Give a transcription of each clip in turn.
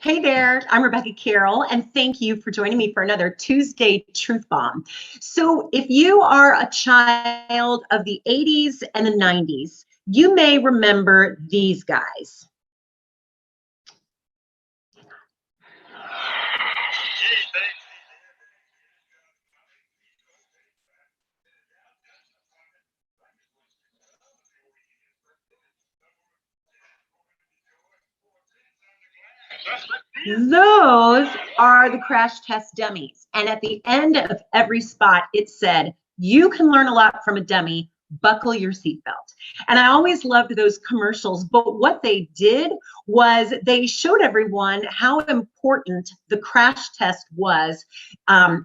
Hey there, I'm Rebecca Carrell, and thank you for joining me for another Tuesday Truth Bomb. So, if you are a child of the 80s and the 90s, you may remember these guys. Those are the crash test dummies. And at the end of every spot, it said, you can learn a lot from a dummy. Buckle your seatbelt. And I always loved those commercials. But what they did was they showed everyone how important the crash test was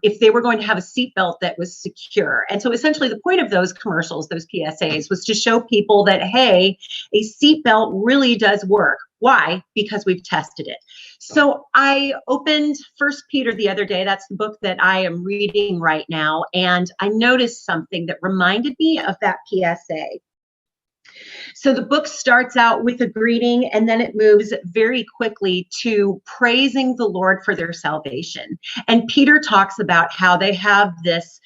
if they were going to have a seatbelt that was secure. And so essentially the point of those commercials, those PSAs, was to show people that, hey, a seatbelt really does work. Why? Because we've tested it. So I opened First Peter the other day. That's the book that I am reading right now. And I noticed something that reminded me of that PSA. So the book starts out with a greeting, and then it moves very quickly to praising the Lord for their salvation. And Peter talks about how they have this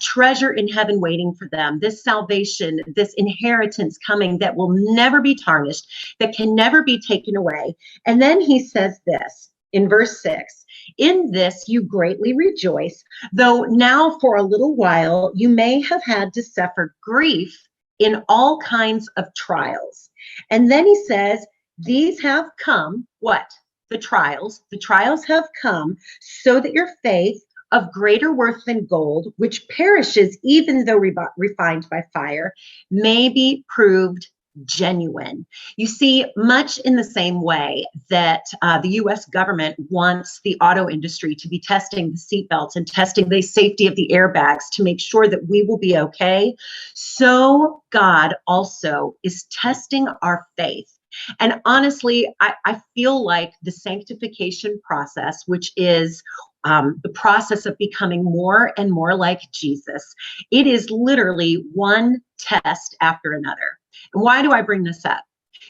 treasure in heaven waiting for them, this salvation, this inheritance coming that will never be tarnished, that can never be taken away. And then he says this in verse 6. In this you greatly rejoice, though now for a little while you may have had to suffer grief in all kinds of trials. And then he says, these have come, what? The trials. The trials have come so that your faith, of greater worth than gold, which perishes even though refined by fire, may be proved genuine. You see, much in the same way that the U.S. government wants the auto industry to be testing the seatbelts and testing the safety of the airbags to make sure that we will be okay, so God also is testing our faith. And honestly, I feel like the sanctification process, which is the process of becoming more and more like Jesus, it is literally one test after another. And why do I bring this up?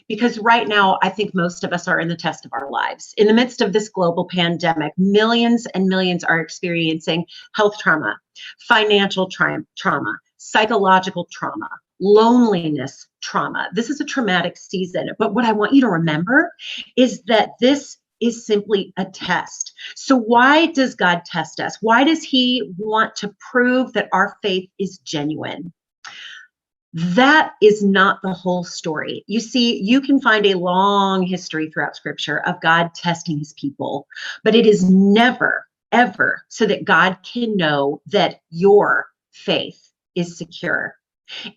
Because right now, I think most of us are in the test of our lives. In the midst of this global pandemic, millions and millions are experiencing health trauma, financial trauma, psychological trauma, loneliness trauma. This is a traumatic season. But what I want you to remember is that this is simply a test. So why does God test us? Why does he want to prove that our faith is genuine? That is not the whole story. You see, you can find a long history throughout Scripture of God testing his people, but it is never, ever so that God can know that your faith is secure.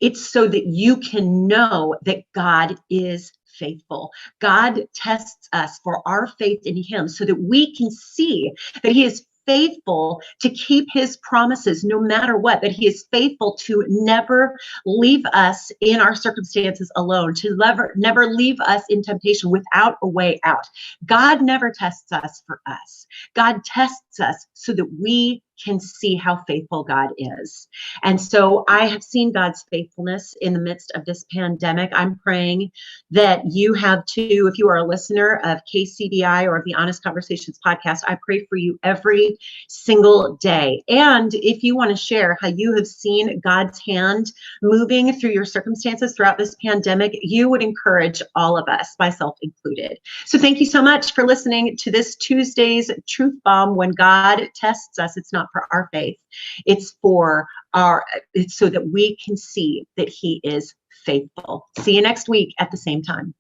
It's so that you can know that God is faithful. God tests us for our faith in him so that we can see that he is faithful to keep his promises no matter what, that he is faithful to never leave us in our circumstances alone, to never leave us in temptation without a way out. God never tests us for us. God tests us so that we can see how faithful God is. And so I have seen God's faithfulness in the midst of this pandemic. I'm praying that you have too. If you are a listener of KCBI or of the Honest Conversations podcast, I pray for you every single day. And if you want to share how you have seen God's hand moving through your circumstances throughout this pandemic, you would encourage all of us, myself included. So thank you so much for listening to this Tuesday's Truth Bomb. When God tests us, it's not for our faith. It's so that we can see that he is faithful. See you next week at the same time.